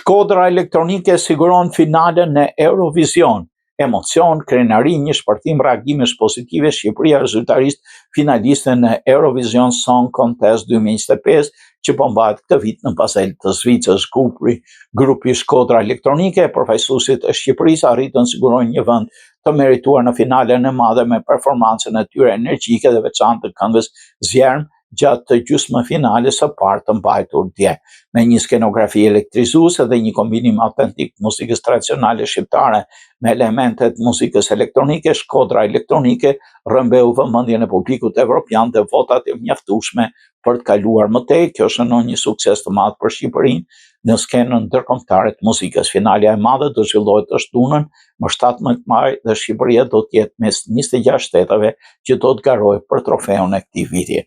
Shkodra elektronike siguron finalen në Eurovision. Emocion, krenari, një shpërthim reagimesh pozitive, Shqipëria rezultarisht finaliste në Eurovision Song Contest 2025, që po mbahet këtë vit në Basel të Zvicrës. Grupi Shkodra Elektronike, përfaqësuesit e Shqipërisë arritën sigurojnë një vend të merituar në finalen e madhe me performancën e tyre energjike dhe veçantë të këngës Zjerm gjatë të gjysmëfinales së parë të mbajtur dje. Me një skenografi elektrizuese dhe një kombinim autentik të muzikës tradicionale shqiptare me elementet muzikës elektronike, Shkodra Elektronike rrëmbeu vëmendjen e publikut evropian dhe votat e mjaftueshme për të kaluar më tej. Kjo shënon një sukses të madh për Shqipërinë në skenën ndërkombëtare të muzikës. Finalja e madhe do zhvillohet të shtunën më 17 maj dhe Shqipëria do të jetë mes 26 shteteve që do të garojë për trofeun e këtij viti.